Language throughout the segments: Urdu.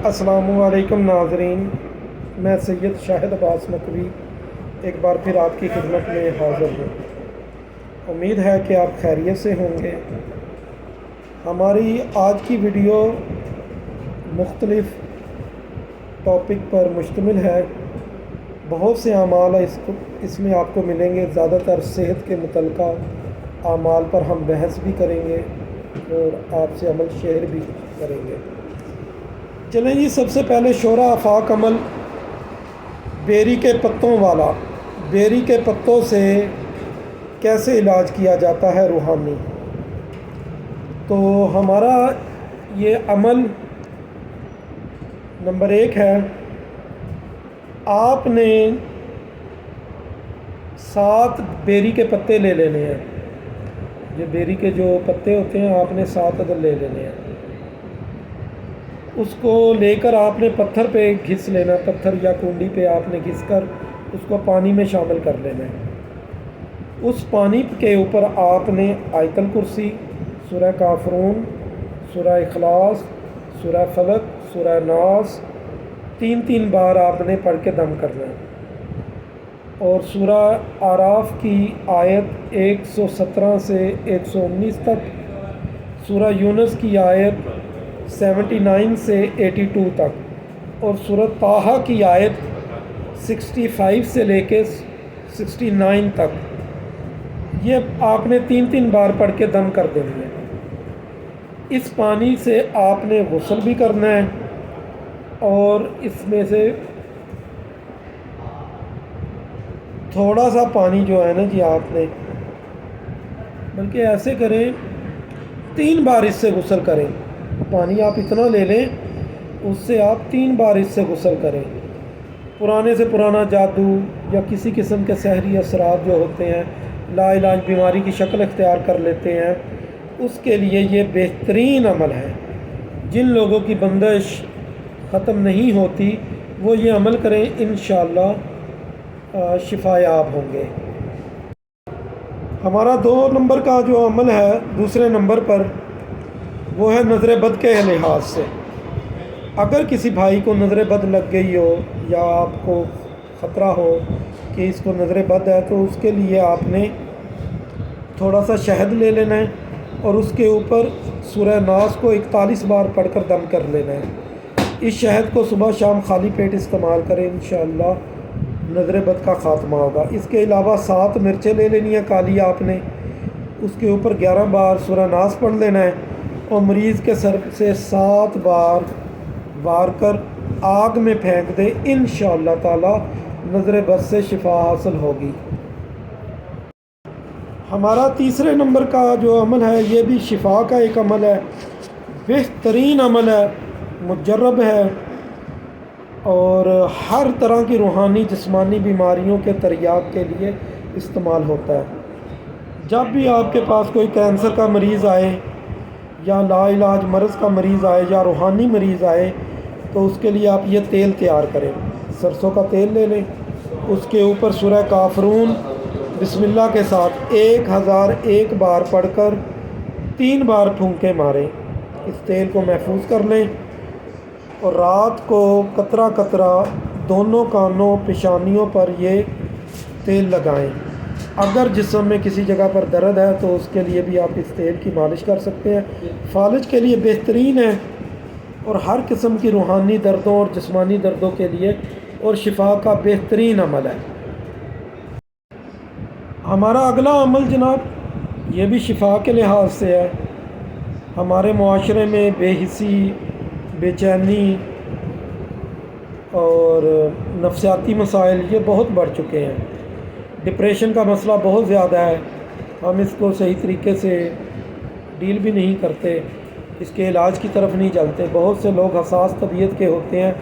السلام علیکم ناظرین، میں سید شاہد عباس نقوی ایک بار پھر آپ کی خدمت میں حاضر ہوں۔ امید ہے کہ آپ خیریت سے ہوں گے۔ ہماری آج کی ویڈیو مختلف ٹاپک پر مشتمل ہے۔ بہت سے اعمال اس میں آپ کو ملیں گے۔ زیادہ تر صحت کے متعلقہ اعمال پر ہم بحث بھی کریں گے اور آپ سے عمل شیئر بھی کریں گے۔ چلیں جی، سب سے پہلے شورا آفاق عمل بیری کے پتوں والا۔ بیری کے پتوں سے کیسے علاج کیا جاتا ہے روحانی؟ تو ہمارا یہ عمل نمبر 1 ہے، آپ نے 7 بیری کے پتے لے لینے ہیں۔ یہ بیری کے جو پتے ہوتے ہیں آپ نے 7 عدد لے لینے ہیں۔ اس کو لے کر آپ نے پتھر پہ گھس لینا، پتھر یا کنڈی پہ آپ نے گھس کر اس کو پانی میں شامل کر لینا ہے۔ اس پانی کے اوپر آپ نے آیت الکرسی، سورہ کافرون، سورہ اخلاص، سورہ فلق، سورہ ناس 3 بار آپ نے پڑھ کے دم کرنا ہے، اور سورہ اعراف کی آیت 117 سے 119 تک، سورہ یونس کی آیت 79 سے 82 تک، اور سورۃ طٰہٰ کی آیت 65 سے لے کے 69 تک، یہ آپ نے 3 بار پڑھ کے دم کر دینی ہے۔ اس پانی سے آپ نے غسل بھی کرنا ہے، اور اس میں سے تھوڑا سا پانی جو ہے نا جی، آپ نے بلکہ ایسے کریں 3 بار اس سے غسل کریں۔ پانی آپ اتنا لے لیں، اس سے آپ 3 بار اس سے غسل کریں۔ پرانے سے پرانا جادو یا کسی قسم کے سحری اثرات جو ہوتے ہیں، لا علاج بیماری کی شکل اختیار کر لیتے ہیں، اس کے لیے یہ بہترین عمل ہے۔ جن لوگوں کی بندش ختم نہیں ہوتی وہ یہ عمل کریں، انشاءاللہ شفا یاب ہوں گے۔ ہمارا 2 نمبر کا جو عمل ہے دوسرے نمبر پر، وہ ہے نظر بد کے لحاظ سے۔ اگر کسی بھائی کو نظر بد لگ گئی ہو یا آپ کو خطرہ ہو کہ اس کو نظر بد ہے، تو اس کے لیے آپ نے تھوڑا سا شہد لے لینا ہے، اور اس کے اوپر سورہ ناس کو 41 بار پڑھ کر دم کر لینا ہے۔ اس شہد کو صبح شام خالی پیٹ استعمال کریں، انشاءاللہ نظر بد کا خاتمہ ہوگا۔ اس کے علاوہ 7 مرچیں لے لینی ہیں کالی، آپ نے اس کے اوپر 11 بار سورہ ناس پڑھ لینا ہے، اور مریض کے سر سے 7 بار وار کر آگ میں پھینک دے، انشاءاللہ تعالی نظر بد سے شفا حاصل ہوگی۔ ہمارا تیسرے نمبر کا جو عمل ہے، یہ بھی شفا کا ایک عمل ہے، بہترین عمل ہے، مجرب ہے، اور ہر طرح کی روحانی جسمانی بیماریوں کے تریاق کے لیے استعمال ہوتا ہے۔ جب بھی آپ کے پاس کوئی کینسر کا مریض آئے یا لا علاج مرض کا مریض آئے یا روحانی مریض آئے، تو اس کے لیے آپ یہ تیل تیار کریں۔ سرسوں کا تیل لے لیں، اس کے اوپر سورہ کافرون بسم اللہ کے ساتھ 1001 بار پڑھ کر 3 بار پھونکے ماریں۔ اس تیل کو محفوظ کر لیں، اور رات کو قطرہ قطرہ دونوں کانوں پیشانیوں پر یہ تیل لگائیں۔ اگر جسم میں کسی جگہ پر درد ہے تو اس کے لیے بھی آپ اس تیل کی مالش کر سکتے ہیں۔ فالج کے لیے بہترین ہے، اور ہر قسم کی روحانی دردوں اور جسمانی دردوں کے لیے اور شفا کا بہترین عمل ہے۔ ہمارا اگلا عمل جناب، یہ بھی شفا کے لحاظ سے ہے۔ ہمارے معاشرے میں بے حسی، بے چینی اور نفسیاتی مسائل یہ بہت بڑھ چکے ہیں۔ ڈپریشن کا مسئلہ بہت زیادہ ہے، ہم اس کو صحیح طریقے سے ڈیل بھی نہیں کرتے، اس کے علاج کی طرف نہیں چلتے۔ بہت سے لوگ حساس طبیعت کے ہوتے ہیں،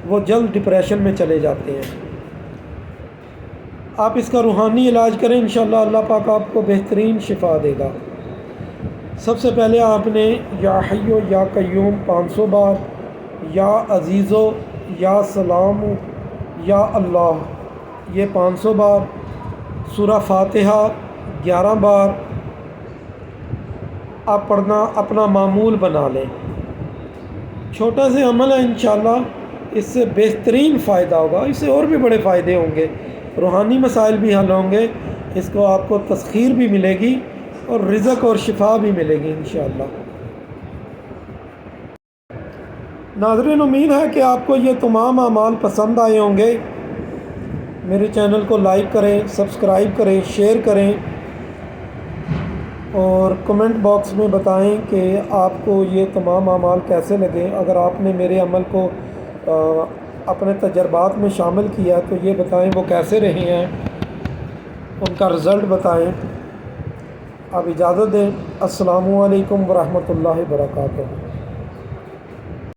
وہ جلد ڈپریشن میں چلے جاتے ہیں۔ آپ اس کا روحانی علاج کریں، انشاءاللہ اللہ پاک آپ کو بہترین شفا دے گا۔ سب سے پہلے آپ نے یا حیو یا قیوم 500 بار، یا عزیزو، یا سلام، یا اللہ یہ 500 بار، سورہ فاتحہ 11 بار آپ پڑھنا اپنا معمول بنا لیں۔ چھوٹا سے عمل ہے، انشاءاللہ اس سے بہترین فائدہ ہوگا، اس سے اور بھی بڑے فائدے ہوں گے، روحانی مسائل بھی حل ہوں گے، اس کو آپ کو تسخیر بھی ملے گی اور رزق اور شفا بھی ملے گی انشاءاللہ۔ ناظرین، امید ہے کہ آپ کو یہ تمام اعمال پسند آئے ہوں گے۔ میرے چینل کو لائک کریں، سبسکرائب کریں، شیئر کریں اور کمنٹ باکس میں بتائیں کہ آپ کو یہ تمام اعمال کیسے لگے۔ اگر آپ نے میرے عمل کو اپنے تجربات میں شامل کیا تو یہ بتائیں وہ کیسے رہے ہیں، ان کا رزلٹ بتائیں۔ اب اجازت دیں، السلام علیکم ورحمۃ اللہ وبرکاتہ۔